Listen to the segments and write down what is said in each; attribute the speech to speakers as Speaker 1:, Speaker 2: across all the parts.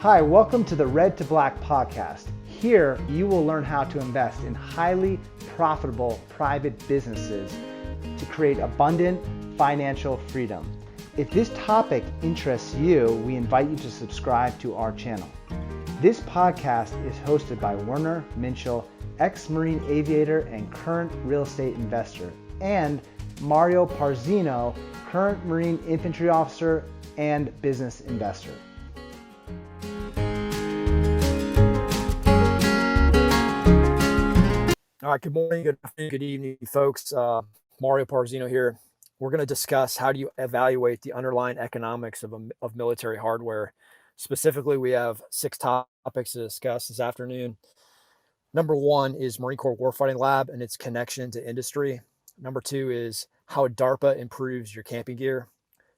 Speaker 1: Hi, welcome to the Red to Black podcast. Here, you will learn how to invest in highly profitable private businesses to create abundant financial freedom. If this topic interests you, we invite you to subscribe to our channel. This podcast is hosted by Werner Minchel, ex-Marine aviator and current real estate investor, and Mario Parzino, current Marine infantry officer and business investor.
Speaker 2: All right, good morning, good afternoon, good evening, folks. Mario Parzino here. We're going to discuss how do you evaluate the underlying economics of military hardware. Specifically, we have 6 topics to discuss this afternoon. Number 1 is Marine Corps Warfighting Lab and its connection to industry. Number 2 is how DARPA improves your camping gear.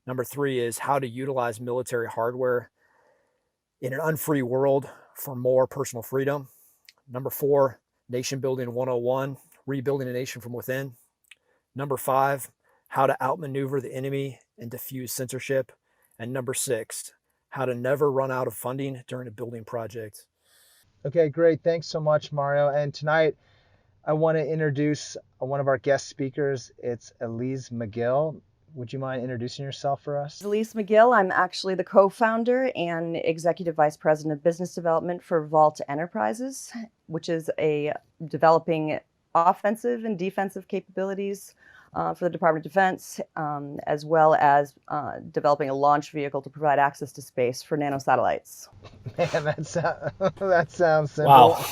Speaker 2: Number 3 is how to utilize military hardware in an unfree world for more personal freedom. Number 4, Nation Building 101, rebuilding a nation from within. Number 5, how to outmaneuver the enemy and defuse censorship. And number 6, how to never run out of funding during a building project.
Speaker 1: Okay, great. Thanks so much, Mario. And tonight, I want to introduce one of our guest speakers. It's Elise McGill. Would you mind introducing yourself for us?
Speaker 3: Elise McGill. I'm actually the co-founder and executive vice president of business development for Vault Enterprises, which is a developing offensive and defensive capabilities for the Department of Defense, as well as developing a launch vehicle to provide access to space for nanosatellites.
Speaker 1: Man, that sounds simple.
Speaker 2: Wow.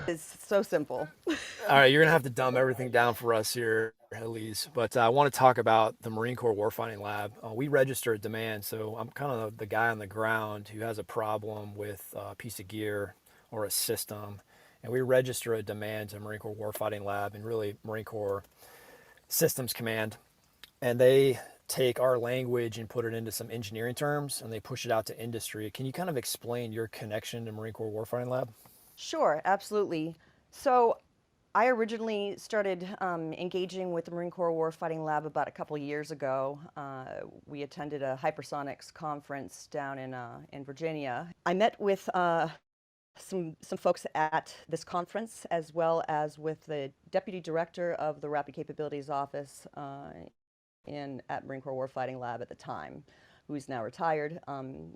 Speaker 3: It's so simple.
Speaker 2: All right, you're going to have to dumb everything down for us here, Elise. But I want to talk about the Marine Corps Warfighting Lab. We register a demand, so I'm kind of the guy on the ground who has a problem with a piece of gear or a system. And we register a demand to Marine Corps Warfighting Lab and really Marine Corps Systems Command. And they take our language and put it into some engineering terms and they push it out to industry. Can you kind of explain your connection to Marine Corps Warfighting Lab?
Speaker 3: Sure, absolutely. So I originally started engaging with the Marine Corps Warfighting Lab about a couple of years ago. We attended a hypersonics conference down in Virginia. I met with some folks at this conference, as well as with the deputy director of the Rapid Capabilities Office at Marine Corps Warfighting Lab at the time, who's now retired.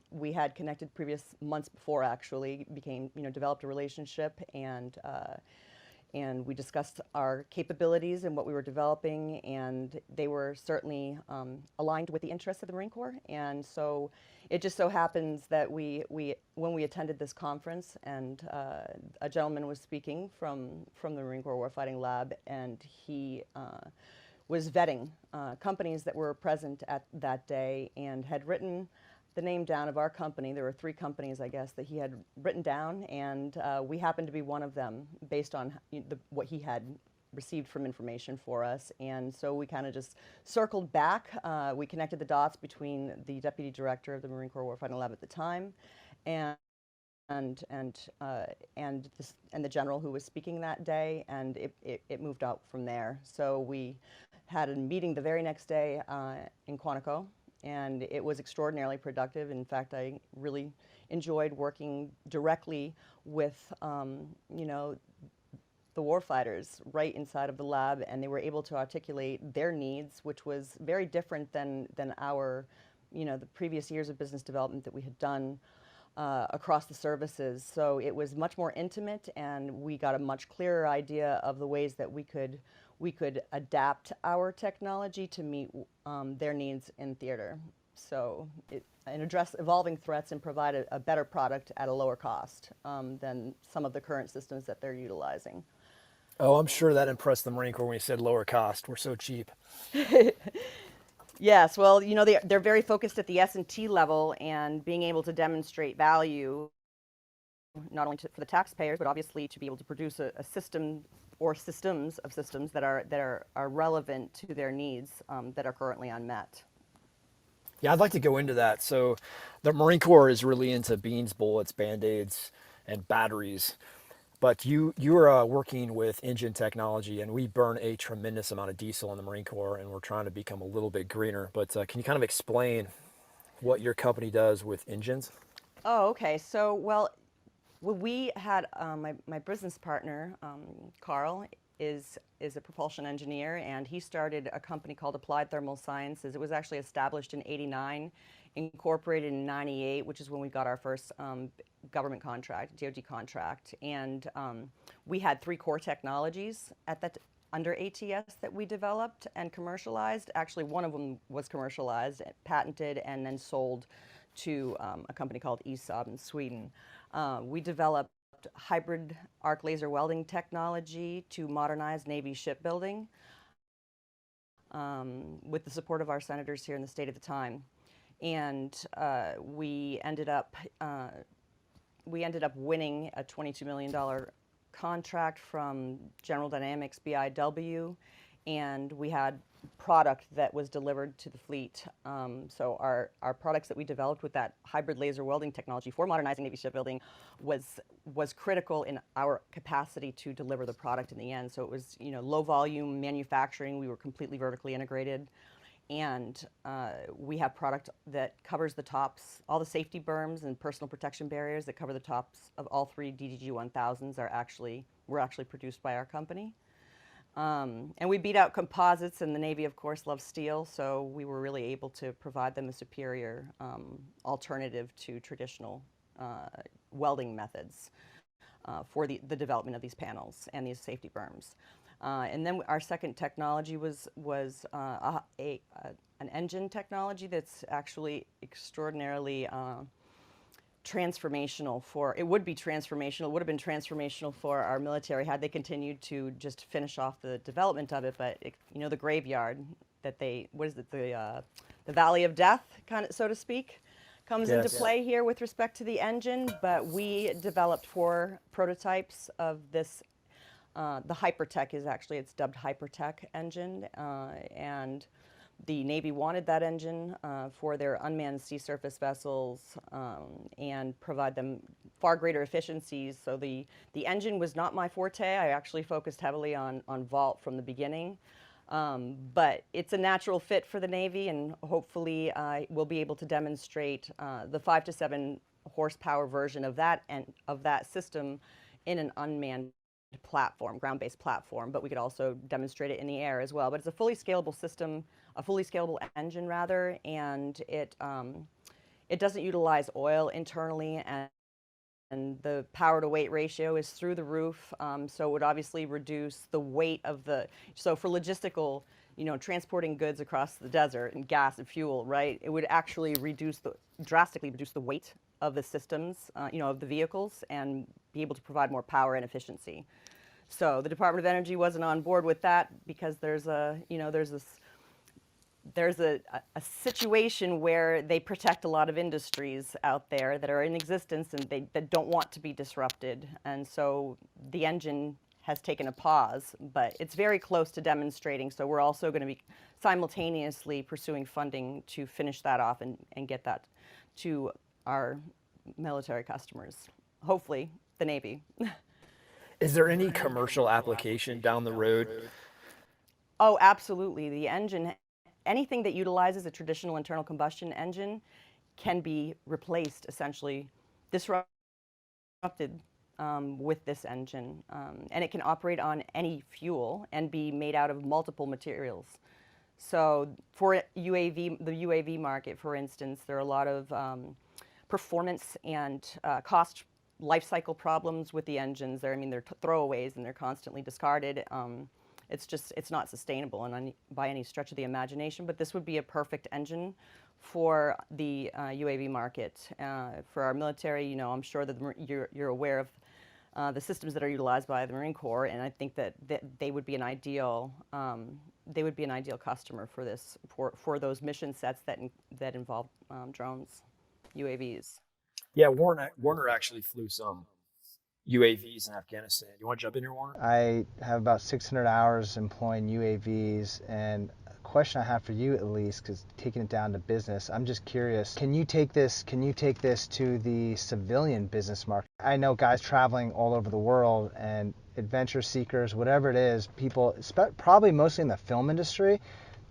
Speaker 3: We had connected previous months before, actually, developed a relationship, and we discussed our capabilities and what we were developing, and they were certainly aligned with the interests of the Marine Corps. And so it just so happens that when we attended this conference, and a gentleman was speaking from the Marine Corps Warfighting Lab, and he was vetting companies that were present at that day and had written the name down of our company. There were 3 companies, I guess, that he had written down, and we happened to be one of them based on what he had received from information for us. And so we kind of just circled back. We connected the dots between the deputy director of the Marine Corps Warfighting Lab at the time and the general who was speaking that day, and it moved out from there. So we had a meeting the very next day in Quantico, and it was extraordinarily productive. In fact, I really enjoyed working directly with the warfighters right inside of the lab, and they were able to articulate their needs, which was very different than our, the previous years of business development that we had done across the services. So it was much more intimate, and we got a much clearer idea of the ways that we could adapt our technology to meet their needs in theater. So and address evolving threats and provide a better product at a lower cost than some of the current systems that they're utilizing.
Speaker 2: Oh, I'm sure that impressed the Marine Corps when you said lower cost. We're so cheap.
Speaker 3: Yes, well, they're very focused at the S&T level and being able to demonstrate value, not only for the taxpayers, but obviously to be able to produce a system or systems of systems that are relevant to their needs that are currently unmet.
Speaker 2: Yeah, I'd like to go into that. So the Marine Corps is really into beans, bullets, Band-Aids, and batteries. But you are working with engine technology, and we burn a tremendous amount of diesel in the Marine Corps, and we're trying to become a little bit greener. But can you kind of explain what your company does with engines?
Speaker 3: Oh, okay. So, well, we had my business partner, Carl, is a propulsion engineer, and he started a company called Applied Thermal Sciences. It was actually established in '89, incorporated in '98, which is when we got our first government contract, DoD contract. And we had 3 core technologies at that under ATS that we developed and commercialized. Actually, one of them was commercialized, patented, and then sold to a company called ESAB in Sweden. We developed hybrid arc laser welding technology to modernize Navy shipbuilding with the support of our senators here in the state at the time. And we ended up winning a $22 million contract from General Dynamics BIW, and we had product that was delivered to the fleet. So our products that we developed with that hybrid laser welding technology for modernizing Navy shipbuilding was critical in our capacity to deliver the product in the end. So it was, low volume manufacturing. We were completely vertically integrated. And we have product that covers the tops, all the safety berms and personal protection barriers that cover the tops of all 3 DDG 1000s were actually produced by our company. And we beat out composites, and the Navy, of course, loves steel, so we were really able to provide them a superior alternative to traditional welding methods for the development of these panels and these safety berms. And then our second technology was an engine technology that's actually extraordinarily transformational it would have been transformational for our military had they continued to just finish off the development of it, but the graveyard that the Valley of Death, kind of, so to speak, comes into play here with respect to the engine. But we developed 4 prototypes of this. The Hypertech it's dubbed Hypertech engine, and the Navy wanted that engine for their unmanned sea surface vessels and provide them far greater efficiencies. So the engine was not my forte. I actually focused heavily on Vault from the beginning. But it's a natural fit for the Navy, and hopefully we'll be able to demonstrate the 5 to 7 horsepower version of that system in an unmanned platform, ground-based platform, but we could also demonstrate it in the air as well. But it's a fully scalable system, a fully scalable engine rather, and it doesn't utilize oil internally, and the power to weight ratio is through the roof. So it would obviously reduce the weight of so for logistical, transporting goods across the desert and gas and fuel, right? It would actually drastically reduce the weight of the systems, of the vehicles, and be able to provide more power and efficiency. So the Department of Energy wasn't on board with that because there's a situation where they protect a lot of industries out there that are in existence and that don't want to be disrupted. And so the engine has taken a pause, but it's very close to demonstrating. So we're also going to be simultaneously pursuing funding to finish that off and get that to our military customers, hopefully the Navy.
Speaker 2: Is there any commercial application down the road?
Speaker 3: Oh, absolutely. The engine, anything that utilizes a traditional internal combustion engine can be replaced, essentially disrupted with this engine. And it can operate on any fuel and be made out of multiple materials. So for the UAV market, for instance, there are a lot of performance and cost life cycle problems with the engines. They're throwaways and they're constantly discarded. It's not sustainable by any stretch of the imagination, but this would be a perfect engine for the UAV market. For our military, I'm sure that you're aware of the systems that are utilized by the Marine Corps, and I think that they would be an ideal customer for this, for those mission sets that involve drones, UAVs.
Speaker 2: Yeah, Warner actually flew some UAVs in Afghanistan. You want to jump in here, Warner?
Speaker 1: I have about 600 hours employing UAVs, and a question I have for you, Elise, because taking it down to business, I'm just curious, can you take this to the civilian business market? I know guys traveling all over the world and adventure seekers, whatever it is, people, probably mostly in the film industry,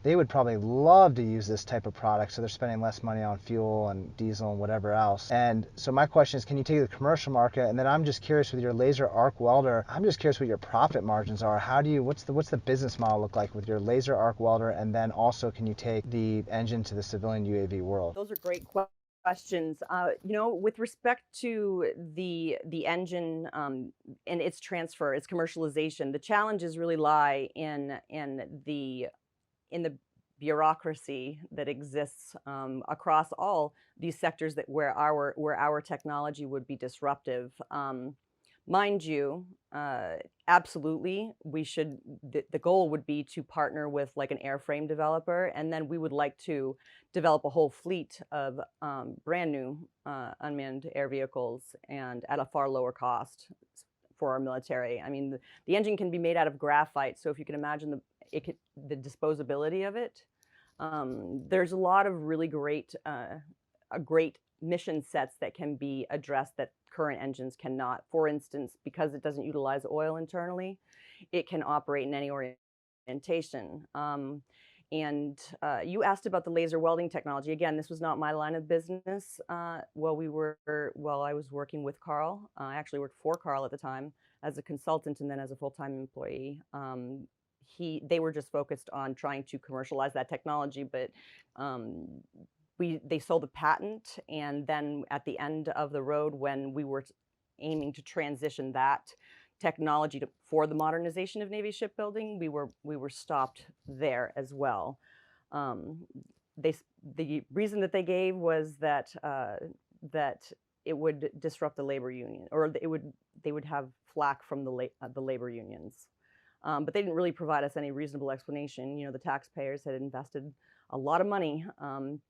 Speaker 1: they would probably love to use this type of product, so they're spending less money on fuel and diesel and whatever else. And so my question is, can you take the commercial market? And then I'm just curious, with your laser arc welder, I'm just curious what your profit margins are. What's the business model look like with your laser arc welder? And then also, can you take the engine to the civilian UAV world?
Speaker 3: Those are great questions. With respect to the engine and its transfer, its commercialization, the challenges really lie in the bureaucracy that exists across all these sectors where our technology would be disruptive. Mind you, absolutely, the goal would be to partner with like an airframe developer, and then we would like to develop a whole fleet of brand new unmanned air vehicles, and at a far lower cost for our military. I mean, the engine can be made out of graphite, so if you can imagine the disposability of it, there's a lot of really great mission sets that can be addressed that current engines cannot. For instance, because it doesn't utilize oil internally, it can operate in any orientation. You asked about the laser welding technology. Again, this was not my line of business while I was working with Carl. I actually worked for Carl at the time as a consultant and then as a full-time employee. They were just focused on trying to commercialize that technology, but they sold the patent, and then at the end of the road, when we were aiming to transition that technology for the modernization of Navy shipbuilding, we were stopped there as well. The reason that they gave was that it would disrupt the labor union, or they would have flack from the labor unions. But they didn't really provide us any reasonable explanation. The taxpayers had invested a lot of money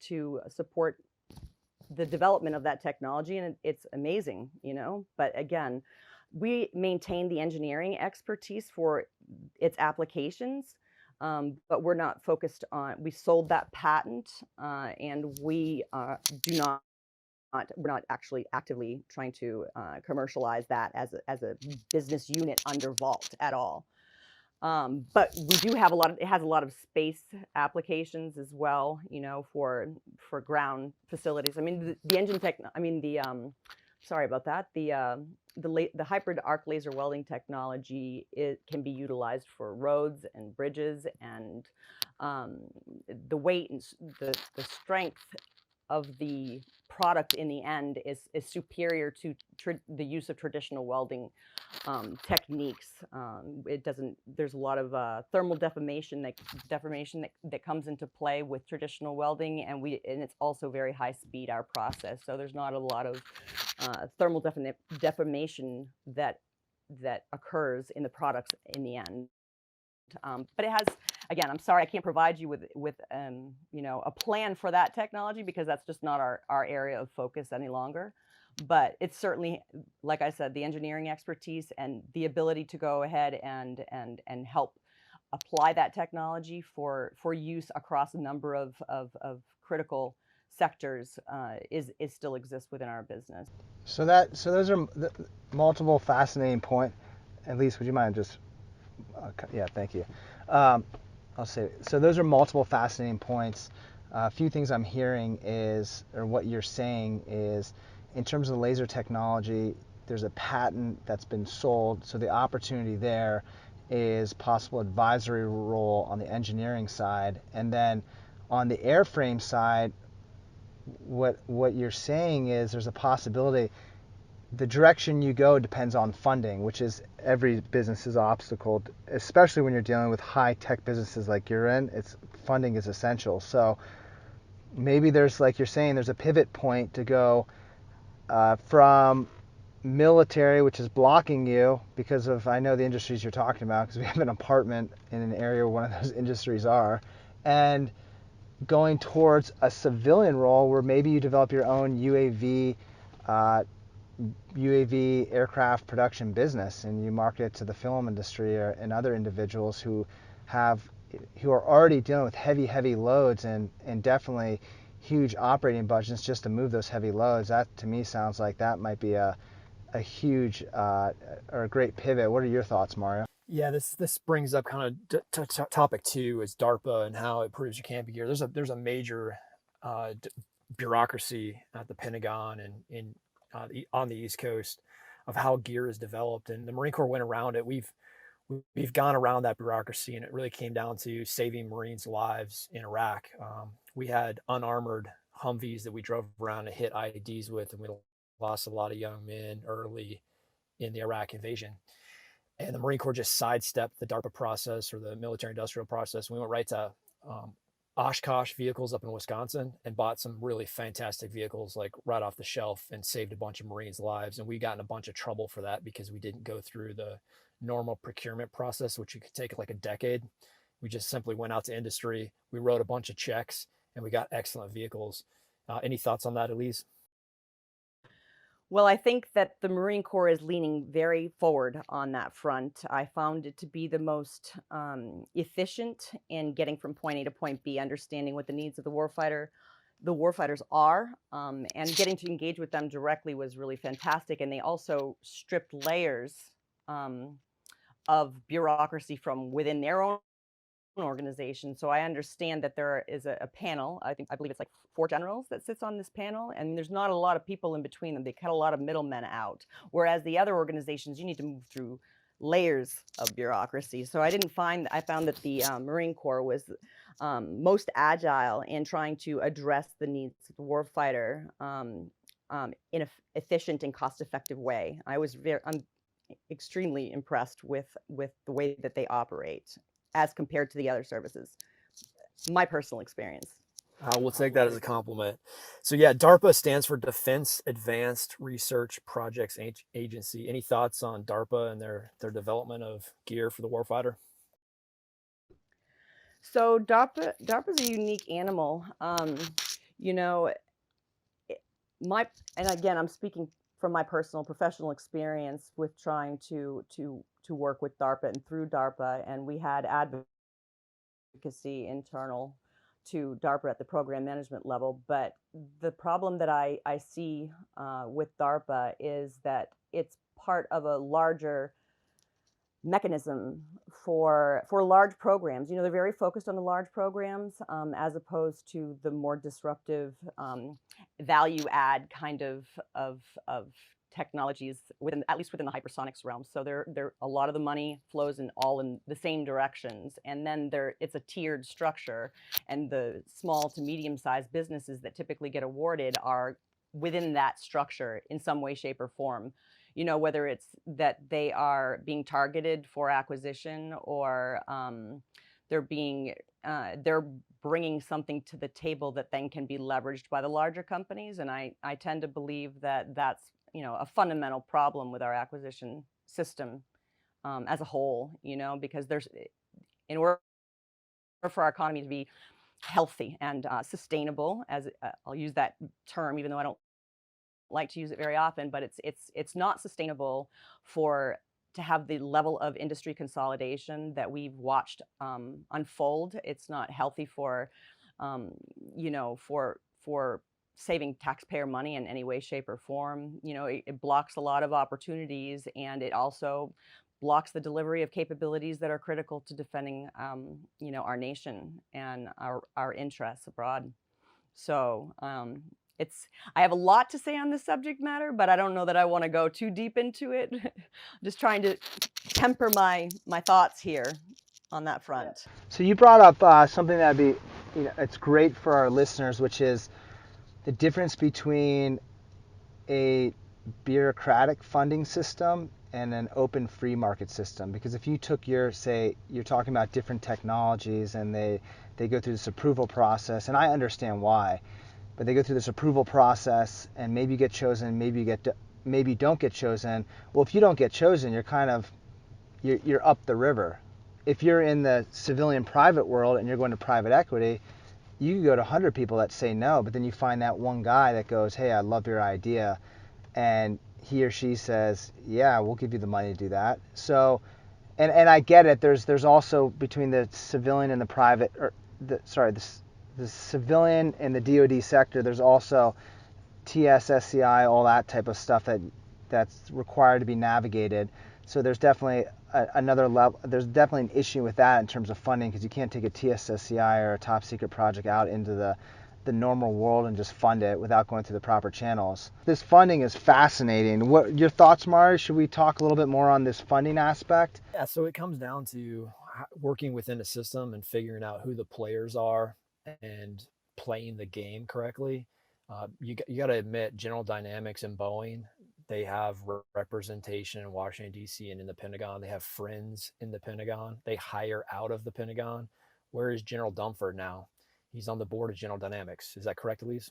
Speaker 3: to support the development of that technology, and it's amazing, But again, we maintain the engineering expertise for its applications, but we're not focused on. We sold that patent, and we're not actually actively trying to commercialize that as a business unit under Vault at all. But we do have it has a lot of space applications as well, for ground facilities. I mean, the engine tech, sorry about that. The hybrid arc laser welding technology, it can be utilized for roads and bridges, and the weight and the strength of the product in the end is superior to the use of traditional welding techniques. There's a lot of thermal deformation that comes into play with traditional welding, and it's also very high speed, our process. So there's not a lot of thermal deformation that occurs in the products in the end. But it has, again, I'm sorry I can't provide you with a plan for that technology, because that's just not our area of focus any longer. But it's certainly, like I said, the engineering expertise and the ability to go ahead and help apply that technology for use across a number of critical sectors still exists within our business.
Speaker 1: So those are multiple fascinating points. Elise, would you mind just? Yeah, thank you. I'll say, so those are multiple fascinating points. A few things I'm hearing or what you're saying is, in terms of the laser technology, there's a patent that's been sold, so the opportunity there is possible advisory role on the engineering side. And then on the airframe side, what you're saying is there's a possibility. The direction you go depends on funding, which is every business's obstacle, especially when you're dealing with high-tech businesses like you're in. Funding is essential. So maybe there's, like you're saying, there's a pivot point to go from military, which is blocking you because of, I know the industries you're talking about, because we have an apartment in an area where one of those industries are, and going towards a civilian role where maybe you develop your own UAV aircraft production business, and you market it to the film industry and other individuals who are already dealing with heavy loads and definitely huge operating budgets just to move those heavy loads. That to me sounds like that might be a huge or a great pivot. What are your thoughts, Mario?
Speaker 2: Yeah, this brings up kind of topic two is DARPA and how it proves you can't be gear. There's a major bureaucracy at the Pentagon and on the East Coast of how gear is developed, and the Marine Corps went around it. We've gone around that bureaucracy, and it really came down to saving Marines' lives in Iraq. We had unarmored Humvees that we drove around and hit IEDs with, and we lost a lot of young men early in the Iraq invasion. And the Marine Corps just sidestepped the DARPA process or the military industrial process. We went right to Oshkosh vehicles up in Wisconsin and bought some really fantastic vehicles like right off the shelf and saved a bunch of Marines' lives. And we got in a bunch of trouble for that because we didn't go through the normal procurement process, which could take like a decade. We just simply went out to industry. We wrote a bunch of checks and we got excellent vehicles. Any thoughts on that, Elise?
Speaker 3: Well, I think that the Marine Corps is leaning very forward on that front. I found it to be the most efficient in getting from point A to point B, understanding what the needs of the warfighters are, and getting to engage with them directly was really fantastic. And they also stripped layers of bureaucracy from within their own organization. So I understand that there is a panel. I believe it's like 4 generals that sits on this panel, and there's not a lot of people in between them. They cut a lot of middlemen out. Whereas the other organizations, you need to move through layers of bureaucracy. So I found that the Marine Corps was most agile in trying to address the needs of the warfighter in an efficient and cost-effective way. I'm extremely impressed with the way that they operate as compared to the other services. My personal experience.
Speaker 2: We'll take that as a compliment. So yeah, DARPA stands for Defense Advanced Research Projects Agency. Any thoughts on DARPA and their development of gear for the warfighter?
Speaker 3: So DARPA is a unique animal. You know, and again, I'm speaking from my personal professional experience with trying to work with DARPA and through DARPA, and we had advocacy internal to DARPA at the program management level. But the problem that I see with DARPA is that it's part of a larger mechanism for large programs. You know, they're very focused on the large programs as opposed to the more disruptive value add kind of technologies at least within the hypersonics realm. So a lot of the money flows in the same directions, and then it's a tiered structure, and the small to medium sized businesses that typically get awarded are within that structure in some way, shape, or form. You know, whether it's that they are being targeted for acquisition or they're bringing something to the table that then can be leveraged by the larger companies. And I tend to believe that that's, you know, a fundamental problem with our acquisition system as a whole, you know, because in order for our economy to be healthy and sustainable, as I'll use that term, even though I don't like to use it very often, but it's not sustainable to have the level of industry consolidation that we've watched unfold. It's not healthy for saving taxpayer money in any way, shape, or form. You know, it blocks a lot of opportunities, and it also blocks the delivery of capabilities that are critical to defending, our nation and our interests abroad. So I have a lot to say on this subject matter, but I don't know that I want to go too deep into it. Just trying to temper my thoughts here on that front.
Speaker 1: So you brought up something that'd be, it's great for our listeners, which is the difference between a bureaucratic funding system and an open free market system. Because if you took you're talking about different technologies and they go through this approval process, and I understand why, but they go through this approval process and maybe you get chosen, maybe you don't get chosen. Well, if you don't get chosen, you're up the river. If you're in the civilian private world and you're going to private equity, you can go to 100 people that say no, but then you find that one guy that goes, hey, I love your idea, and he or she says, yeah, we'll give you the money to do that. So, and I get it. There's also between the civilian and the private, the civilian and the DoD sector, there's also TS, SCI, all that type of stuff that's required to be navigated. So there's definitely another level. There's definitely an issue with that in terms of funding, because you can't take a TSSCI or a top secret project out into the normal world and just fund it without going through the proper channels. This funding is fascinating. What your thoughts, Mari? Should we talk a little bit more on this funding aspect?
Speaker 2: Yeah, so it comes down to working within a system and figuring out who the players are and playing the game correctly. You got to admit, General Dynamics and Boeing, they have representation in Washington, D.C. and in the Pentagon. They have friends in the Pentagon. They hire out of the Pentagon. Where is General Dunford now? He's on the board of General Dynamics. Is that correct, Elise?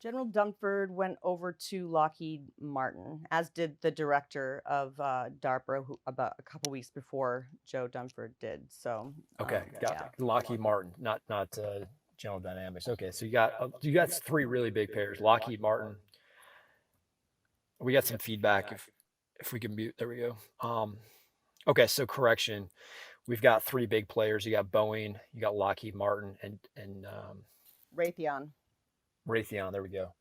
Speaker 3: General Dunford went over to Lockheed Martin, as did the director of DARPA, about a couple weeks before Joe Dunford did. So
Speaker 2: okay, got Lockheed Martin, not General Dynamics. Okay, so you got three really big players: Lockheed Martin. We got some feedback if we can mute. There we go. Okay, so correction. We've got three big players. You got Boeing, you got Lockheed Martin, and
Speaker 3: Raytheon.
Speaker 2: Raytheon. There we go.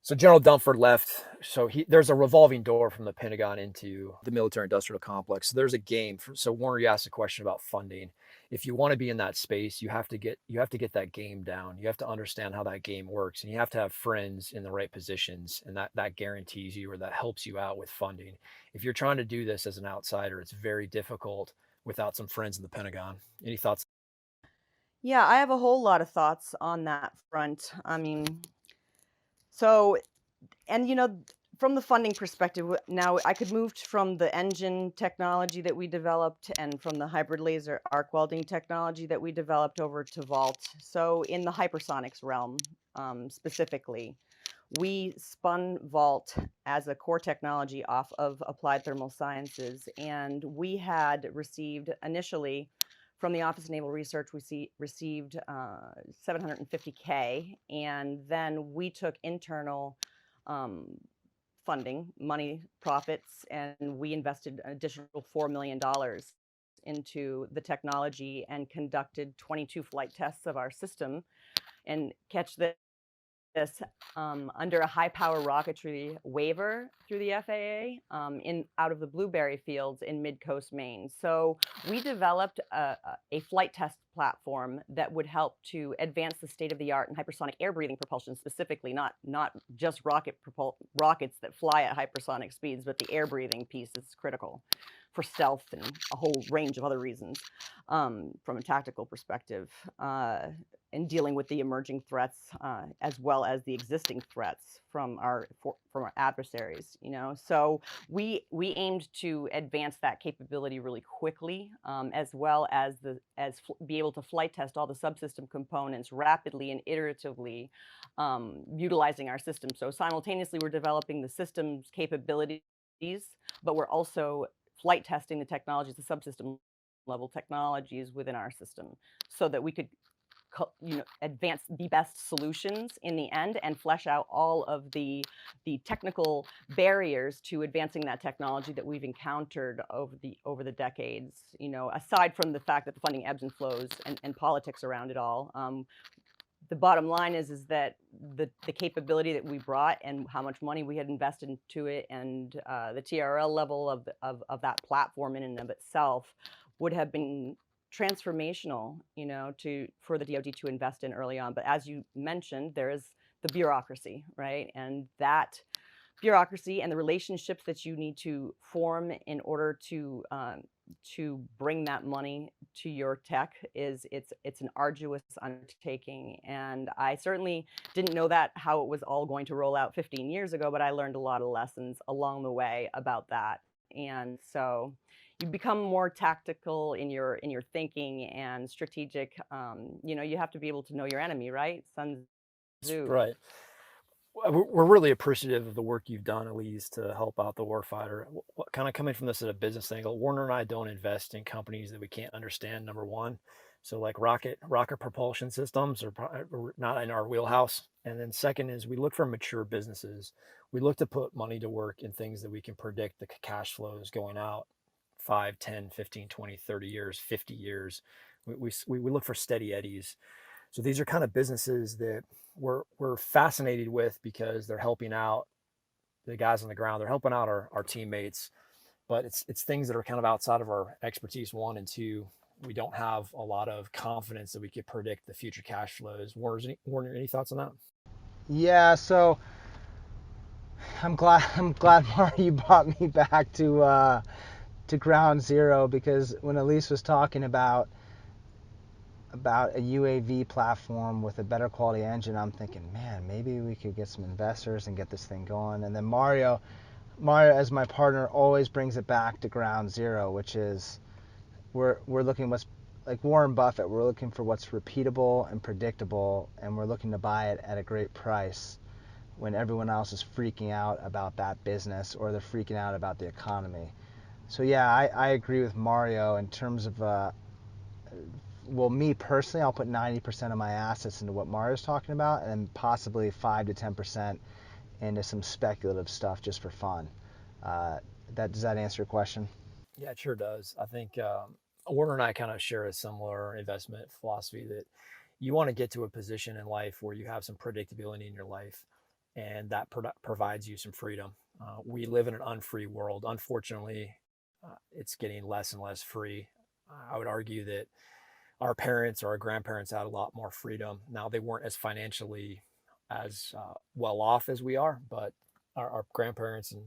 Speaker 2: So General Dunford left. So there's a revolving door from the Pentagon into the military-industrial complex. So there's a game. So Warner, you asked a question about funding. If you want to be in that space, you have to get that game down. You have to understand how that game works, and you have to have friends in the right positions, and that guarantees you, or that helps you out with funding. If you're trying to do this as an outsider, it's very difficult without some friends in the Pentagon. Any thoughts?
Speaker 3: Yeah, I have a whole lot of thoughts on that front. I mean, so, and from the funding perspective, now I could move from the engine technology that we developed and from the hybrid laser arc welding technology that we developed over to Vault. So in the hypersonics realm, specifically, we spun Vault as a core technology off of Applied Thermal Sciences, and we had received initially from the Office of Naval Research, we received $750K, and then we took internal funding, money, profits, and we invested an additional $4 million into the technology and conducted 22 flight tests of our system. And catch this, under a high power rocketry waiver through the FAA out of the Blueberry fields in mid-coast Maine. So we developed a flight test platform that would help to advance the state of the art in hypersonic air breathing propulsion, specifically, not just rockets that fly at hypersonic speeds, but the air breathing piece is critical for stealth and a whole range of other reasons from a tactical perspective. In dealing with the emerging threats as well as the existing threats from our adversaries, So we aimed to advance that capability really quickly, as well as be able to flight test all the subsystem components rapidly and iteratively, utilizing our system. So simultaneously, we're developing the system's capabilities, but we're also flight testing the technologies, the subsystem level technologies within our system, so that we could advance the best solutions in the end and flesh out all of the technical barriers to advancing that technology that we've encountered over the decades. Aside from the fact that the funding ebbs and flows and politics around it all, the bottom line is that the capability that we brought and how much money we had invested into it, and the TRL level of that platform in and of itself would have been transformational, for the DoD to invest in early on. But as you mentioned, there is the bureaucracy, right? And that bureaucracy and the relationships that you need to form in order to bring that money to your tech it's an arduous undertaking. And I certainly didn't know how it was all going to roll out 15 years ago, but I learned a lot of lessons along the way about that. And so you become more tactical in your thinking and strategic. You have to be able to know your enemy, right? Sun Tzu.
Speaker 2: Right. We're really appreciative of the work you've done, Elise, to help out the warfighter. Kind of coming from this at a business angle, Warner and I don't invest in companies that we can't understand, number one. So like rocket propulsion systems are not in our wheelhouse. And then second is we look for mature businesses. We look to put money to work in things that we can predict the cash flows going out 5, 10, 15, 20, 30 years, 50 years. We look for steady eddies. So these are kind of businesses that we're fascinated with because they're helping out the guys on the ground. They're helping out our teammates. but it's things that are kind of outside of our expertise, one, and two, we don't have a lot of confidence that we could predict the future cash flows. Warner, any thoughts on that?
Speaker 1: Yeah, so I'm glad Mario, you brought me back to ground zero, because when Elise was talking about a UAV platform with a better quality engine, I'm thinking, man, maybe we could get some investors and get this thing going. And then Mario as my partner always brings it back to ground zero, which is we're looking what's like Warren Buffett. We're looking for what's repeatable and predictable, and we're looking to buy it at a great price when everyone else is freaking out about that business or they're freaking out about the economy. So yeah, I agree with Mario in terms of well, me personally, I'll put 90% of my assets into what Mario's talking about, and possibly 5 to 10% into some speculative stuff just for fun. Does that answer your question?
Speaker 2: Yeah, it sure does. I think Warner and I kind of share a similar investment philosophy that you want to get to a position in life where you have some predictability in your life, and that provides you some freedom. We live in an unfree world. Unfortunately, it's getting less and less free. I would argue that our parents or our grandparents had a lot more freedom. Now, they weren't as financially as well off as we are, but our grandparents and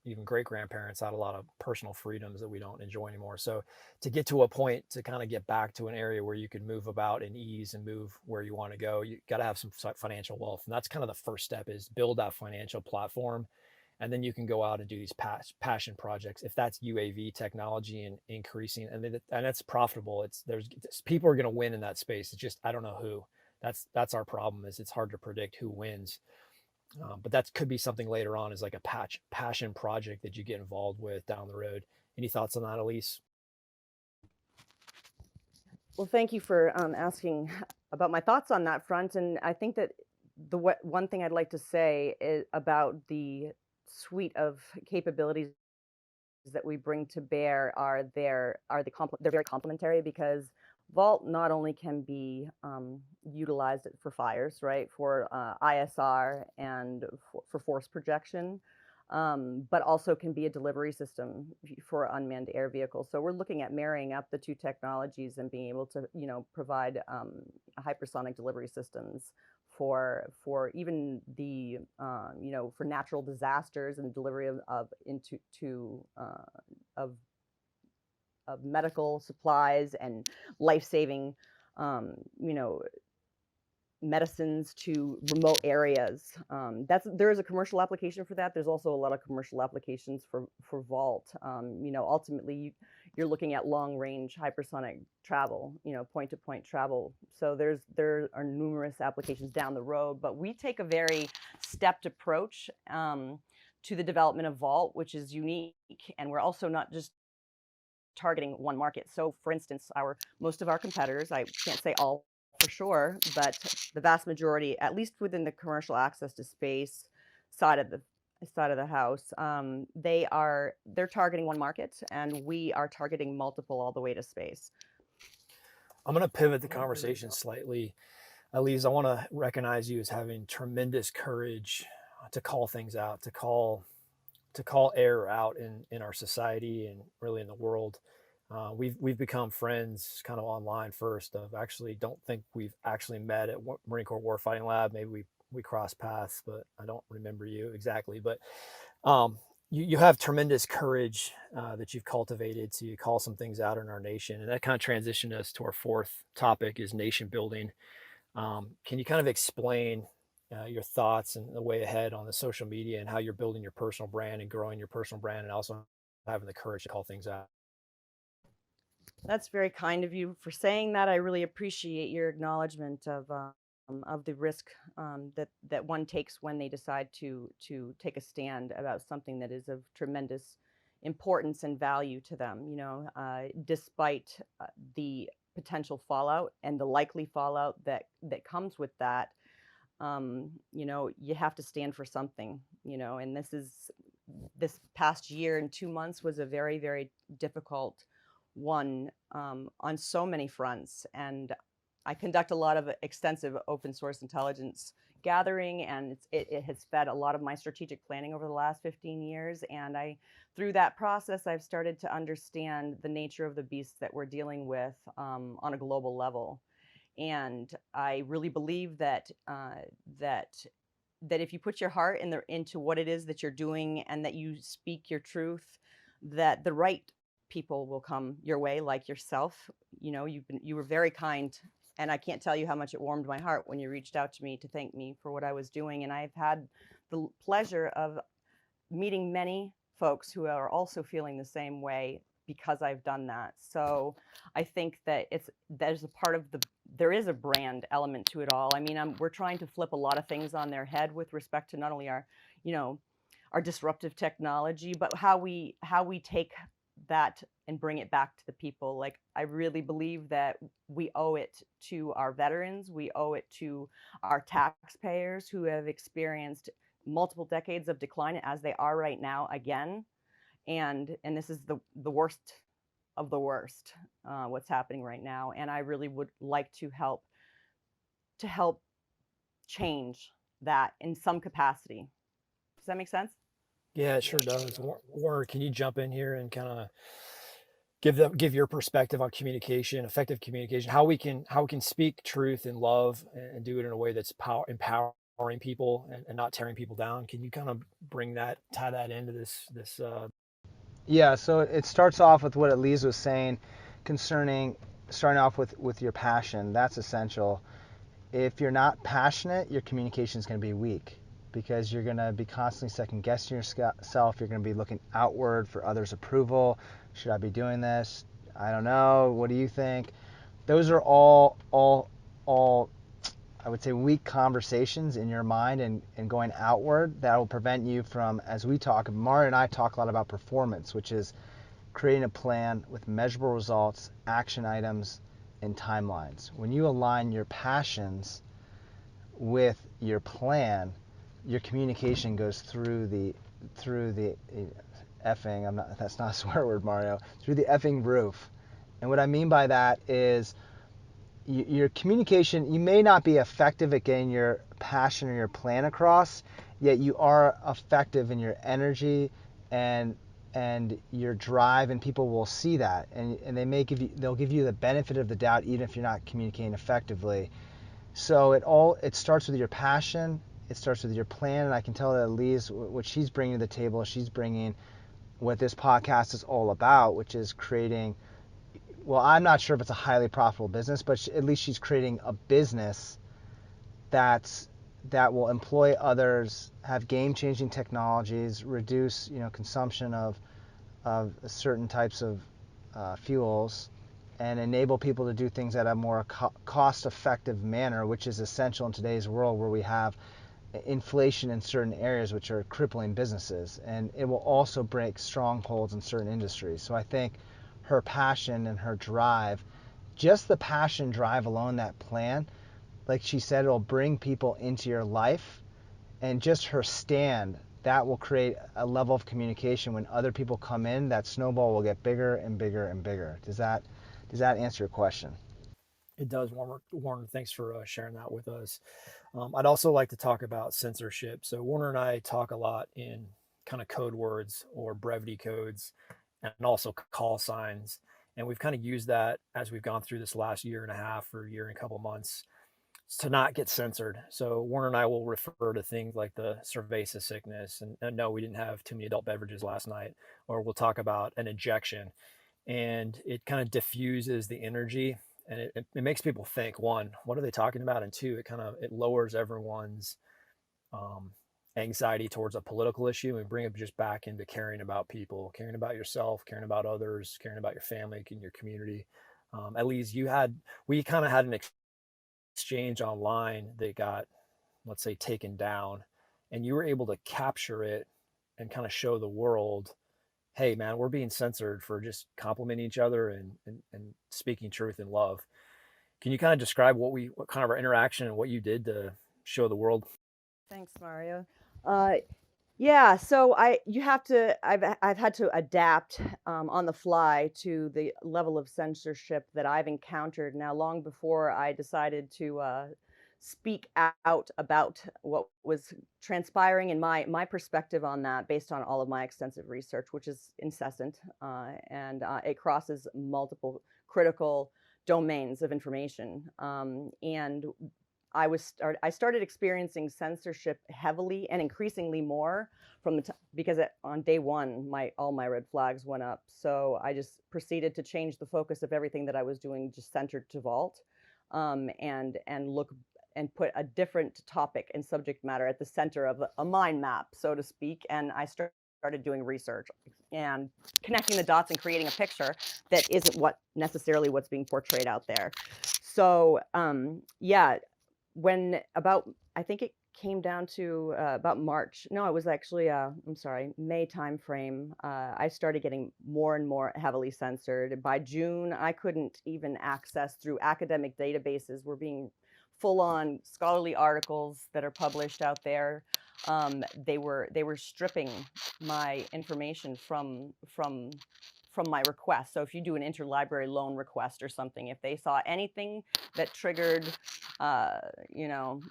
Speaker 2: even great grandparents had a lot of personal freedoms that we don't enjoy anymore. So to get to a point to kind of get back to an area where you can move about in ease and move where you want to go, you got to have some financial wealth. And that's kind of the first step, is build that financial platform. And then you can go out and do these passion projects. If that's UAV technology and increasing, and it's profitable, there's people are going to win in that space. It's just, I don't know who. That's our problem, is it's hard to predict who wins. But that could be something later on, is like a passion project that you get involved with down the road. Any thoughts on that, Elise?
Speaker 3: Well, thank you for asking about my thoughts on that front. And I think that one thing I'd like to say is about the suite of capabilities that we bring to bear they're very complementary, because Vault not only can be utilized for fires, right, for ISR and for force projection, but also can be a delivery system for unmanned air vehicles. So we're looking at marrying up the two technologies and being able to, provide hypersonic delivery systems for even the for natural disasters and delivery of medical supplies and life-saving medicines to remote areas. There is a commercial application for that. There's also a lot of commercial applications for Vault. Ultimately you're looking at long-range hypersonic travel, point-to-point travel. So there are numerous applications down the road, but we take a very stepped approach to the development of Vault, which is unique, and we're also not just targeting one market. So, for instance, most of our competitors, I can't say all for sure, but the vast majority, at least within the commercial access to space side of the house, they're targeting one market, and we are targeting multiple all the way to space.
Speaker 2: I'm going to pivot the conversation slightly. Elise, I want to recognize you as having tremendous courage to call things out, to call error out in our society and really in the world. We've become friends kind of online first. Don't think we've actually met at Marine Corps Warfighting Lab. Maybe we crossed paths, but I don't remember you exactly. But you have tremendous courage that you've cultivated to call some things out in our nation, and that kind of transitioned us to our fourth topic, is nation building. Can you kind of explain your thoughts and the way ahead on the social media and how you're building your personal brand and growing your personal brand, and also having the courage to call things out?
Speaker 3: That's very kind of you for saying that. I really appreciate your acknowledgement of the risk that one takes when they decide to take a stand about something that is of tremendous importance and value to them. Despite the potential fallout and the likely fallout that comes with that, you have to stand for something. And this past year and 2 months was a very, very difficult one on so many fronts. And I conduct a lot of extensive open source intelligence gathering, and it has fed a lot of my strategic planning over the last 15 years. And through that process, I've started to understand the nature of the beasts that we're dealing with on a global level. And I really believe that that if you put your heart into what it is that you're doing, and that you speak your truth, that the right people will come your way, like yourself. You know, you were very kind, and I can't tell you how much it warmed my heart when you reached out to me to thank me for what I was doing. And I've had the pleasure of meeting many folks who are also feeling the same way because I've done that. So I think that there is a brand element to it all. I mean, we're trying to flip a lot of things on their head with respect to not only our, you know, our disruptive technology, but how we take that and bring it back to the people. Like, I really believe that we owe it to our veterans, we owe it to our taxpayers who have experienced multiple decades of decline as they are right now again. And this is the worst of the worst, what's happening right now. And I really would like to help change that in some capacity. Does that make sense?
Speaker 2: Yeah, it sure does. Warner, can you jump in here and kind of give your perspective on communication, effective communication, how we can speak truth and love and do it in a way that's empowering people and not tearing people down? Can you kind of tie that into this?
Speaker 1: Yeah, so it starts off with what Elise was saying concerning starting off with your passion. That's essential. If you're not passionate, your communication is going to be weak, because you're going to be constantly second guessing yourself. You're going to be looking outward for others' approval. Should I be doing this? I don't know. What do you think? Those are all I would say weak conversations in your mind and going outward that will prevent you from, as we talk, Mario and I talk a lot about performance, which is creating a plan with measurable results, action items, and timelines. When you align your passions with your plan, your communication goes through the effing, that's not a swear word, Mario, through the effing roof. And what I mean by that is your communication, you may not be effective at getting your passion or your plan across, yet you are effective in your energy and your drive, and people will see that, and they'll give you the benefit of the doubt even if you're not communicating effectively. So it starts with your passion, it starts with your plan, and I can tell that Elise, what she's bringing to the table, she's bringing what this podcast is all about, which is creating, well, I'm not sure if it's a highly profitable business, but at least she's creating a business that will employ others, have game-changing technologies, reduce consumption of certain types of fuels, and enable people to do things at a more cost-effective manner, which is essential in today's world where we have inflation in certain areas which are crippling businesses. And it will also break strongholds in certain industries. So I think her passion and her drive, just the passion drive alone, that plan, like she said, it'll bring people into your life, and just her stand, that will create a level of communication. When other people come in, that snowball will get bigger and bigger and bigger. Does that answer your question?
Speaker 2: It does, Warner. Thanks for sharing that with us. I'd also like to talk about censorship. So Warner and I talk a lot in kind of code words or brevity codes, and also call signs. And we've kind of used that as we've gone through this last year and a half or year and a couple months to not get censored. So Warner and I will refer to things like the cerveza sickness, and no, we didn't have too many adult beverages last night, or we'll talk about an ejection, and it kind of diffuses the energy, and it makes people think, one, what are they talking about? And two, it lowers everyone's anxiety towards a political issue, and bring it just back into caring about people, caring about yourself, caring about others, caring about your family and your community. At least we kind of had an exchange online that got, let's say, taken down, and you were able to capture it and kind of show the world, hey man, we're being censored for just complimenting each other and speaking truth and love. Can you kind of describe what kind of our interaction and what you did to show the world?
Speaker 3: Thanks, Mario. Yeah, so I've had to adapt on the fly to the level of censorship that I've encountered now, long before I decided to speak out about what was transpiring and my perspective on that based on all of my extensive research, which is incessant, and it crosses multiple critical domains of information. And I started experiencing censorship heavily and increasingly more from because on day one, all my red flags went up. So I just proceeded to change the focus of everything that I was doing, just centered to Vault, and look and put a different topic and subject matter at the center of a mind map, so to speak. And I started doing research and connecting the dots and creating a picture that isn't necessarily what's being portrayed out there. So yeah, I think it came down to about March. No, it was actually, I'm sorry, May timeframe. I started getting more and more heavily censored. By June, I couldn't even access through academic databases. We're being full-on scholarly articles that are published out there. They were stripping my information from my request. So if you do an interlibrary loan request or something, if they saw anything that triggered, you know,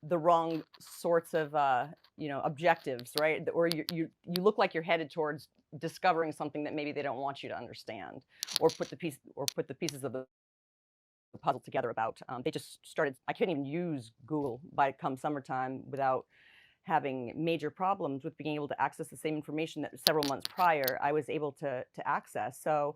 Speaker 3: the wrong sorts of, you know, objectives, right? Or you look like you're headed towards discovering something that maybe they don't want you to understand, or put the pieces of the puzzle together about. They just started. I couldn't even use Google by come summertime without having major problems with being able to access the same information that several months prior I was able to access. So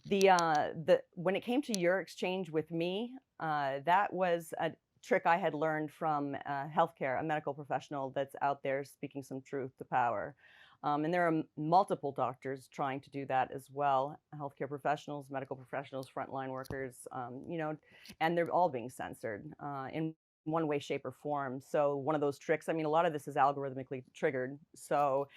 Speaker 3: when it came to your exchange with me, that was a trick I had learned from healthcare, a medical professional that's out there speaking some truth to power. And there are multiple doctors trying to do that as well. Healthcare professionals, medical professionals, frontline workers, you know, and they're all being censored in one way, shape, or form. So one of those tricks, I mean, a lot of this is algorithmically triggered. So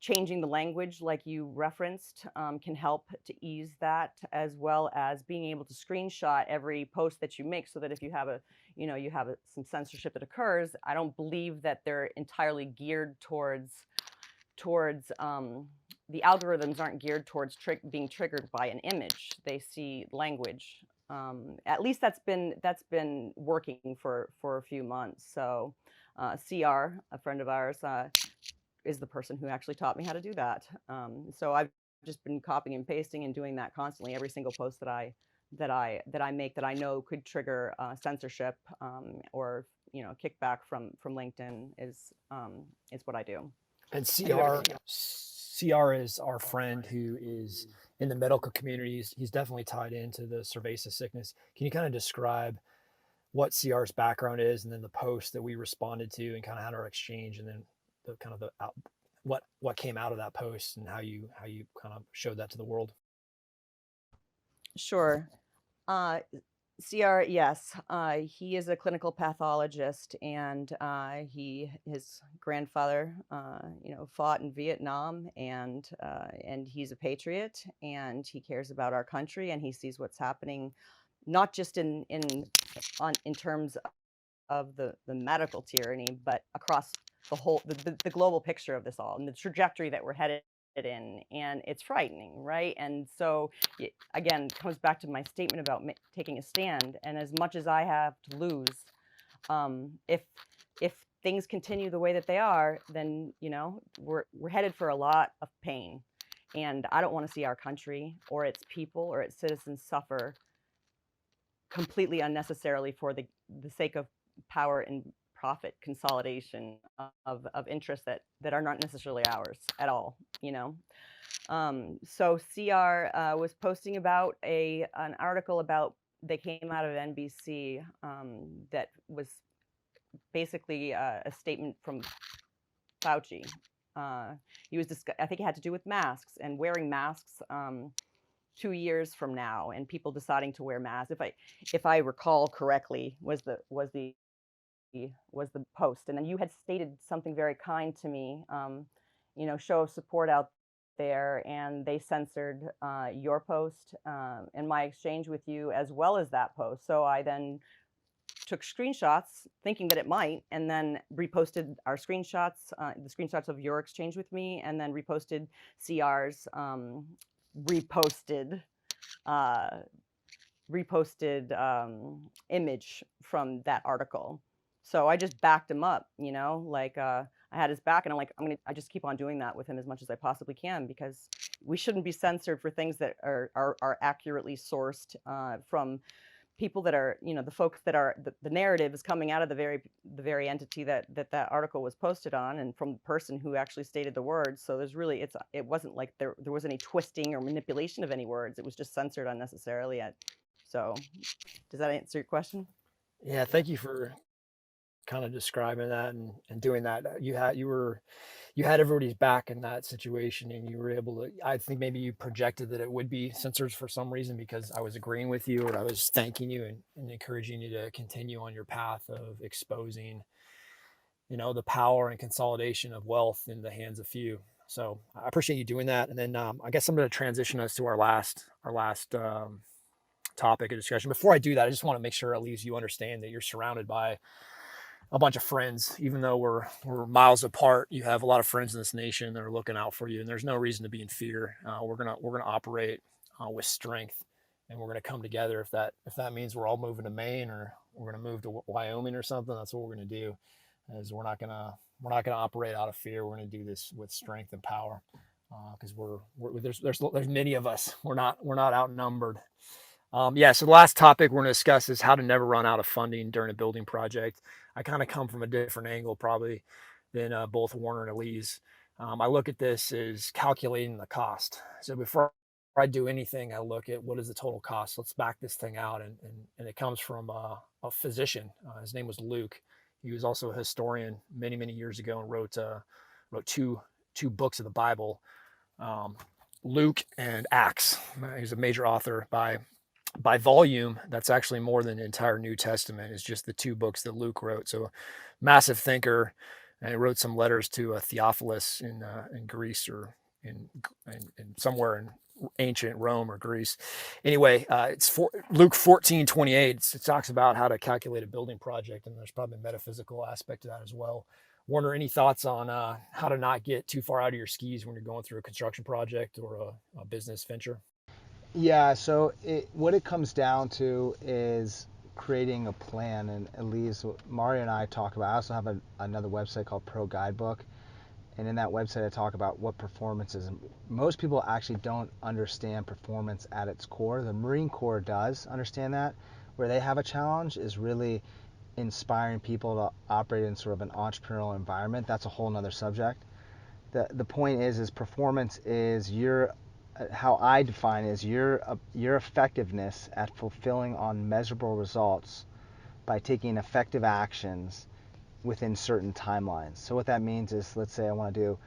Speaker 3: changing the language, like you referenced, can help to ease that, as well as being able to screenshot every post that you make, so that if you have some censorship that occurs, I don't believe that they're entirely geared towards the algorithms aren't geared towards being triggered by an image. They see language. At least that's been working for a few months. So CR, a friend of ours, is the person who actually taught me how to do that. So I've just been copying and pasting and doing that constantly. Every single post that I make that I know could trigger censorship, or kickback from LinkedIn is what I do.
Speaker 2: And CR is our friend who is in the medical community. He's definitely tied into the cerveza sickness. Can you kind of describe what CR's background is, and then the post that we responded to, and kind of had our exchange, and then what came out of that post, and how you kind of showed that to the world?
Speaker 3: Sure. CR, yes, he is a clinical pathologist, and his grandfather, fought in Vietnam, and he's a patriot, and he cares about our country, and he sees what's happening, not just in terms of the medical tyranny, but across the whole the global picture of this all, and the trajectory that we're headed in, and it's frightening, right? And so again, it comes back to my statement about taking a stand. And as much as I have to lose, if things continue the way that they are, then we're headed for a lot of pain, and I don't want to see our country or its people or its citizens suffer completely unnecessarily for the sake of power and profit consolidation of interests that are not necessarily ours at all. So CR was posting about an article that came out of NBC, that was basically a statement from Fauci. He was I think it had to do with masks and wearing masks 2 years from now, and people deciding to wear masks. If I recall correctly, was the post. And then you had stated something very kind to me, show of support out there, and they censored your post and my exchange with you, as well as that post. So I then took screenshots thinking that it might, and then reposted our screenshots, the screenshots of your exchange with me, and then reposted CR's reposted image from that article. So I just backed him up, like I had his back, and I'm like, I just keep on doing that with him as much as I possibly can, because we shouldn't be censored for things that are accurately sourced from people that are, the folks that are the narrative is coming out of the very entity that article was posted on, and from the person who actually stated the words. So there's really, it wasn't like there was any twisting or manipulation of any words. It was just censored unnecessarily. So does that answer your question?
Speaker 2: Yeah, thank you for kind of describing that and doing that. You had everybody's back in that situation, and you were able to, I think maybe you projected that it would be censored for some reason, because I was agreeing with you, or I was thanking you and encouraging you to continue on your path of exposing, the power and consolidation of wealth in the hands of few. So I appreciate you doing that. And then I guess I'm going to transition us to our last topic of discussion. Before I do that, I just want to make sure, at least, you understand that you're surrounded by a bunch of friends. Even though we're miles apart, you have a lot of friends in this nation that are looking out for you, and there's no reason to be in fear. We're gonna operate with strength, and we're gonna come together. If that means we're all moving to Maine, or we're gonna move to Wyoming or something, that's what we're gonna do. Is we're not gonna operate out of fear. We're gonna do this with strength and power, because there's many of us. We're not outnumbered. So the last topic we're going to discuss is how to never run out of funding during a building project. I kind of come from a different angle probably than both Warner and Elise. I look at this as calculating the cost. So before I do anything, I look at what is the total cost. Let's back this thing out. And it comes from a physician. His name was Luke. He was also a historian many, many years ago, and wrote two books of the Bible, Luke and Acts. He's a major author by volume. That's actually more than the entire New Testament. It's just the two books that Luke wrote. So massive thinker, and he wrote some letters to Theophilus in Greece, or in somewhere in ancient Rome or Greece. Anyway, it's Luke 14:28. It talks about how to calculate a building project, and there's probably a metaphysical aspect to that as well. Warner, any thoughts on how to not get too far out of your skis when you're going through a construction project or a business venture?
Speaker 1: Yeah, so what it comes down to is creating a plan. And Elise, Mario and I talk about, I also have another website called Pro Guidebook. And in that website, I talk about what performance is. Most people actually don't understand performance at its core. The Marine Corps does understand that. Where they have a challenge is really inspiring people to operate in sort of an entrepreneurial environment. That's a whole nother subject. The point is performance is how I define is your effectiveness at fulfilling on measurable results by taking effective actions within certain timelines. So what that means is, let's say I want to do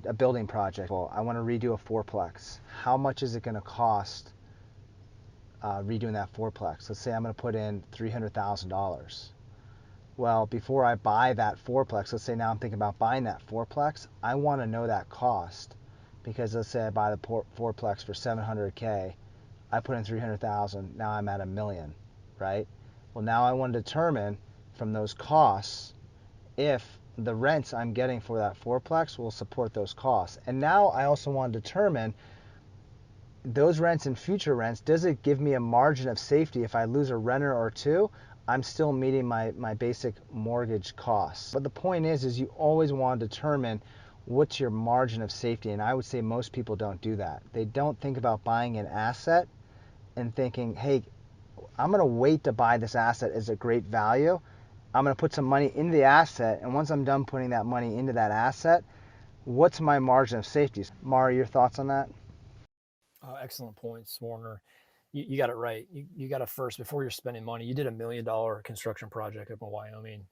Speaker 1: a building project. Well, I want to redo a fourplex. How much is it going to cost redoing that fourplex? Let's say I'm going to put in $300,000. Well, before I buy that fourplex, let's say now I'm thinking about buying that fourplex, I want to know that cost. Because let's say I buy the fourplex for $700K, I put in $300,000, now I'm at $1 million, right? Well, now I want to determine from those costs if the rents I'm getting for that fourplex will support those costs. And now I also want to determine those rents and future rents, does it give me a margin of safety if I lose a renter or two? I'm still meeting my basic mortgage costs. But the point is you always want to determine what's your margin of safety, and I would say most people don't do that. They don't think about buying an asset and thinking, hey, I'm going to wait to buy this asset as a great value. I'm going to put some money into the asset, and once I'm done putting that money into that asset, what's my margin of safety? Mara, your thoughts on that?
Speaker 2: Excellent points, Warner. You got it right. You got to first, before you're spending money, you did $1 million construction project up in Wyoming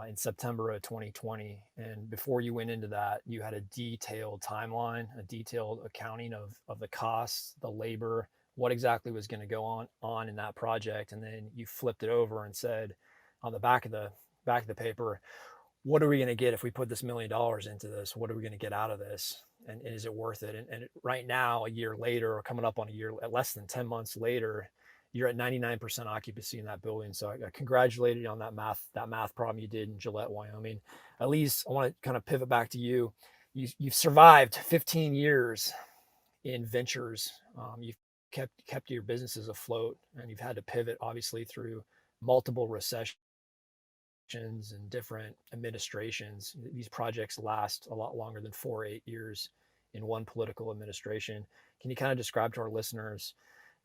Speaker 2: in September of 2020. And before you went into that, you had a detailed timeline, a detailed accounting of the costs, the labor, what exactly was going to go on in that project. And then you flipped it over and said on the back of the paper, what are we going to get if we put this $1 million into this? What are we going to get out of this? And is it worth it? And right now, a year later, or coming up on a year, less than 10 months later, you're at 99% occupancy in that building. So I congratulate you on that math problem you did in Gillette, Wyoming. Elise, I want to kind of pivot back to you. You've survived 15 years in ventures. You've kept your businesses afloat, and you've had to pivot, obviously, through multiple recessions. and different administrations. These projects last a lot longer than 4 or 8 years in one political administration. Can you kind of describe to our listeners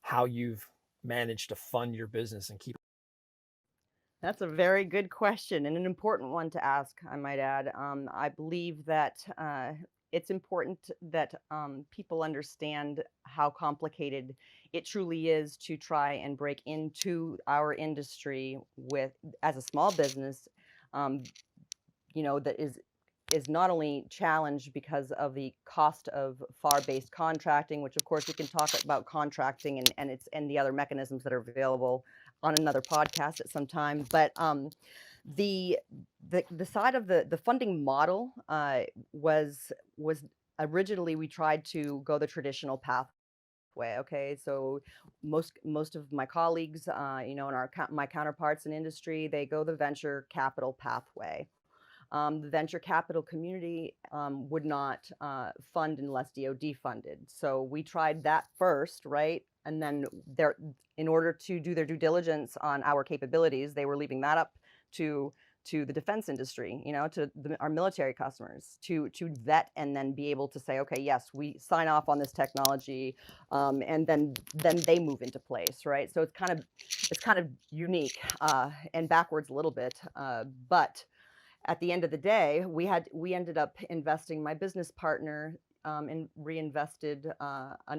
Speaker 2: how you've managed to fund your business and keep?
Speaker 3: That's a very good question and an important one to ask, I might add. I believe that it's important that people understand how complicated it truly is to try and break into our industry with as a small business. Um, that is not only challenged because of the cost of FAR-based contracting, which of course we can talk about contracting and the other mechanisms that are available on another podcast at some time. But the side of the funding model was originally we tried to go the traditional pathway. Okay, so most of my colleagues, and my counterparts in industry, they go the venture capital pathway. The venture capital community would not fund unless DoD funded. So we tried that first, right? And then in order to do their due diligence on our capabilities, they were leaving that up to the defense industry, to our military customers to vet and then be able to say, okay, yes, we sign off on this technology, and then they move into place, right? So it's kind of unique and backwards a little bit, but at the end of the day, we ended up investing. My business partner and reinvested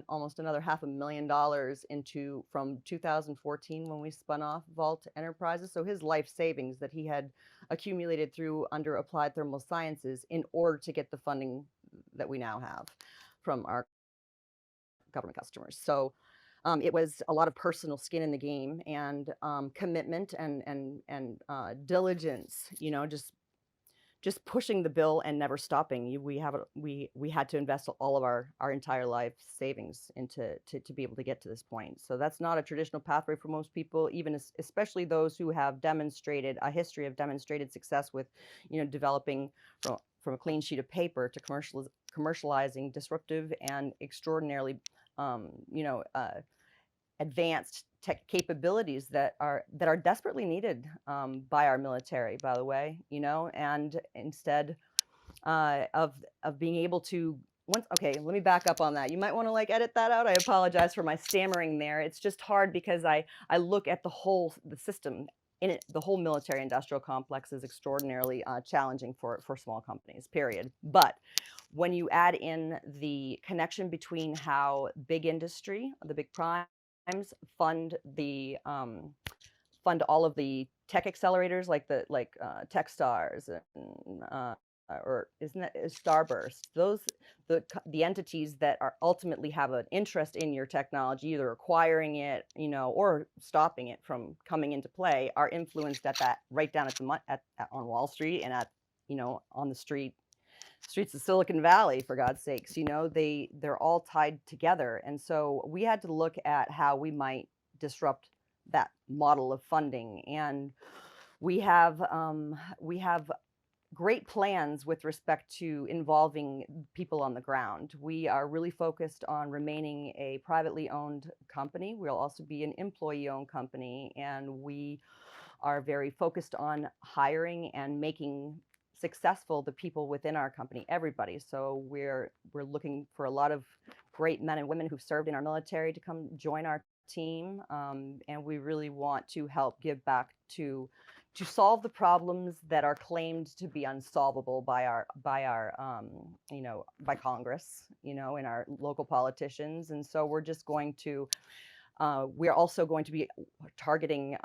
Speaker 3: almost another $500,000 into from 2014 when we spun off Vault Enterprises. So his life savings that he had accumulated through under Applied Thermal Sciences in order to get the funding that we now have from our government customers. So it was a lot of personal skin in the game and commitment and diligence. Just pushing the bill and never stopping. We had to invest all of our entire life savings into to be able to get to this point. So that's not a traditional pathway for most people, even especially those who have demonstrated a history of demonstrated success with, developing from a clean sheet of paper to commercializing disruptive and extraordinarily, advanced tech capabilities that are desperately needed by our military, by the way, and instead of being able to okay, let me back up on that. You might want to edit that out. I apologize for my stammering there. It's just hard because I look at the system in it. The whole military industrial complex is extraordinarily challenging for small companies, period. But when you add in the connection between how big industry, the big primes, fund all of the tech accelerators like Techstars and or isn't that Starburst? Those the entities that are ultimately have an interest in your technology, either acquiring it, or stopping it from coming into play, are influenced at that right down on Wall Street and on the streets of Silicon Valley, for God's sakes. They're all tied together. And so we had to look at how we might disrupt that model of funding. And we have great plans with respect to involving people on the ground. We are really focused on remaining a privately owned company. We'll also be an employee-owned company, and we are very focused on hiring and making successful the people within our company, everybody. So we're looking for a lot of great men and women who've served in our military to come join our team, and we really want to help give back to solve the problems that are claimed to be unsolvable by Congress, and our local politicians. And so we're just going to we're also going to be targeting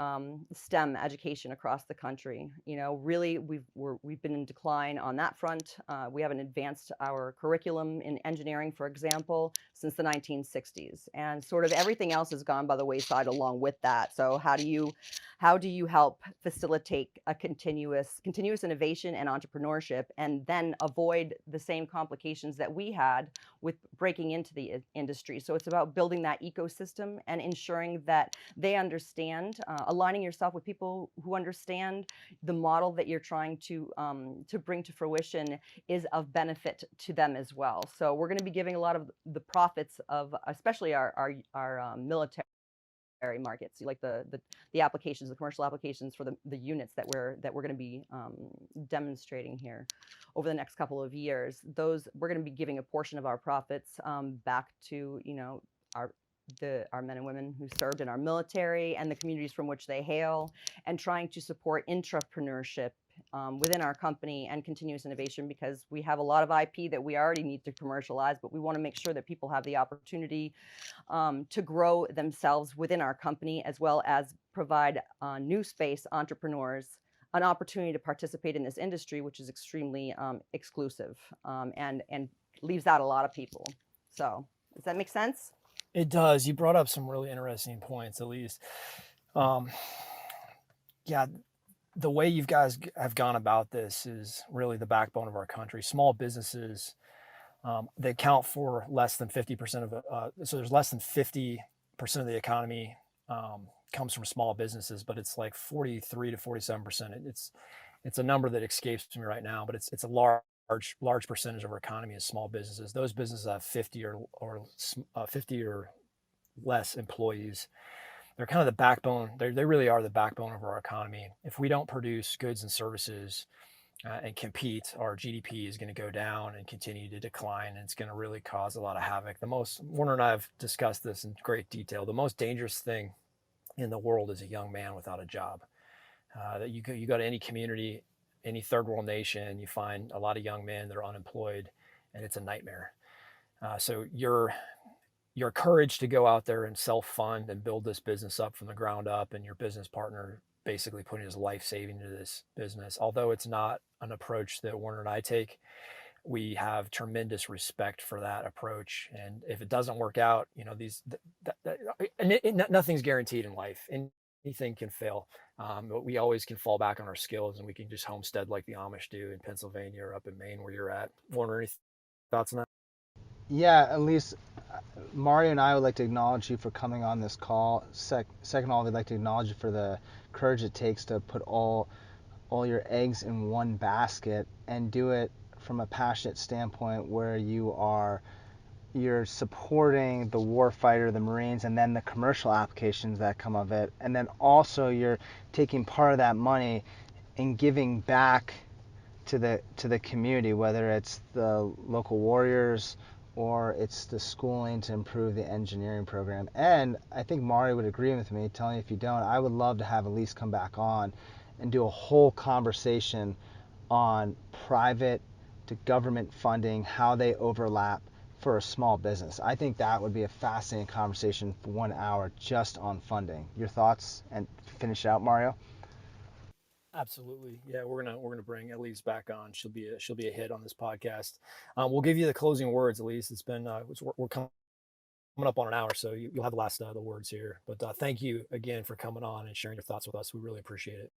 Speaker 3: STEM education across the country. Really, we've been in decline on that front. We haven't advanced our curriculum in engineering, for example, since the 1960s, and sort of everything else has gone by the wayside along with that. So how do you help facilitate a continuous innovation and entrepreneurship, and then avoid the same complications that we had with breaking into the industry? So it's about building that ecosystem and ensuring that they understand, aligning yourself with people who understand the model that you're trying to bring to fruition is of benefit to them as well. So we're going to be giving a lot of the profits of, especially our military markets, like the applications, the commercial applications for the units that we're going to be demonstrating here over the next couple of years. Those we're going to be giving a portion of our profits back to our men and women who served in our military and the communities from which they hail, and trying to support intrapreneurship within our company and continuous innovation, because we have a lot of IP that we already need to commercialize, but we want to make sure that people have the opportunity to grow themselves within our company, as well as provide new space entrepreneurs an opportunity to participate in this industry, which is extremely exclusive and leaves out a lot of people. So does that make sense?
Speaker 2: It does. You brought up some really interesting points, Elise. Yeah, the way you guys have gone about this is really the backbone of our country. Small businesses, they account for less than 50% of so there's less than 50% of the economy comes from small businesses, but it's like 43 to 47%. It's a number that escapes me right now, but it's a large percentage of our economy is small businesses. Those businesses have 50 or less employees. They're kind of the backbone. They really are the backbone of our economy. If we don't produce goods and services and compete, our GDP is going to go down and continue to decline, and it's going to really cause a lot of havoc. Warner and I have discussed this in great detail. The most dangerous thing in the world is a young man without a job. That you go to any community, any third world nation, you find a lot of young men that are unemployed, and it's a nightmare. So your courage to go out there and self-fund and build this business up from the ground up, and your business partner basically putting his life saving into this business, although it's not an approach that Warner and I take, we have tremendous respect for that approach. And if it doesn't work out, nothing's guaranteed in life. Anything can fail, but we always can fall back on our skills, and we can just homestead like the Amish do in Pennsylvania or up in Maine where you're at. Warner, any thoughts on that?
Speaker 1: Yeah, Elise, Mario and I would like to acknowledge you for coming on this call. Second of all, we'd like to acknowledge you for the courage it takes to put all your eggs in one basket and do it from a passionate standpoint, where you're supporting the warfighter, the Marines, and then the commercial applications that come of it. And then also you're taking part of that money and giving back to the community, whether it's the local warriors or it's the schooling to improve the engineering program. And I think Mario would agree with me. Tell me if you don't. I would love to have Elise come back on and do a whole conversation on private to government funding, how they overlap for a small business. I think that would be a fascinating conversation for 1 hour just on funding. Your thoughts, and finish out, Mario?
Speaker 2: Absolutely. Yeah, we're gonna bring Elise back on. She'll be a hit on this podcast. We'll give you the closing words, Elise. It's been we're coming up on an hour, so you'll have the last the words here. But thank you again for coming on and sharing your thoughts with us. We really appreciate it.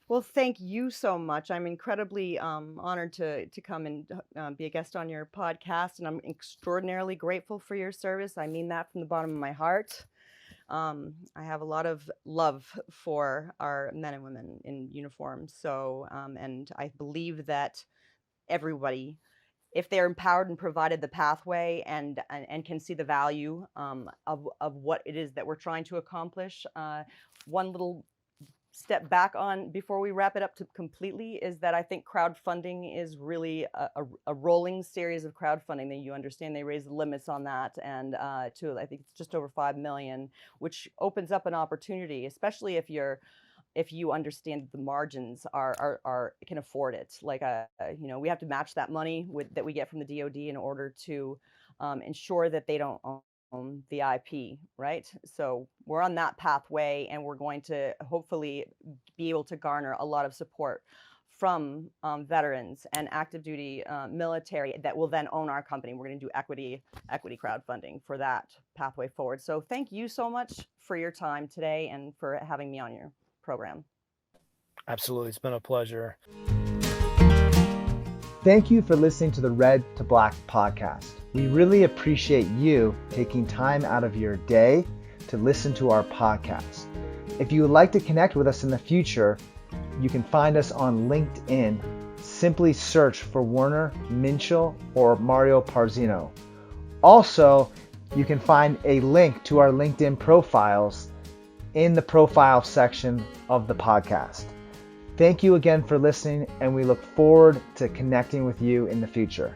Speaker 3: Well, thank you so much. I'm incredibly honored to come and be a guest on your podcast, and I'm extraordinarily grateful for your service. I mean that from the bottom of my heart. I have a lot of love for our men and women in uniform. So, and I believe that everybody, if they're empowered and provided the pathway and can see the value of what it is that we're trying to accomplish, one little step back on before we wrap it up to completely is that I think crowdfunding is really a rolling series of crowdfunding that you understand. They raise the limits on that, and to I think it's just over 5 million, which opens up an opportunity, especially if you understand that the margins are can afford it. Like we have to match that money that we get from the DoD in order to ensure that they don't own the IP, right? So we're on that pathway, and we're going to hopefully be able to garner a lot of support from veterans and active duty military that will then own our company. We're going to do equity crowdfunding for that pathway forward. So thank you so much for your time today and for having me on your program.
Speaker 2: Absolutely. It's been a pleasure.
Speaker 1: Thank you for listening to the Red to Black podcast. We really appreciate you taking time out of your day to listen to our podcast. If you would like to connect with us in the future, you can find us on LinkedIn. Simply search for Warner Minchell or Mario Parzino. Also, You can find a link to our LinkedIn profiles in the profile section of the podcast. Thank you again for listening, and we look forward to connecting with you in the future.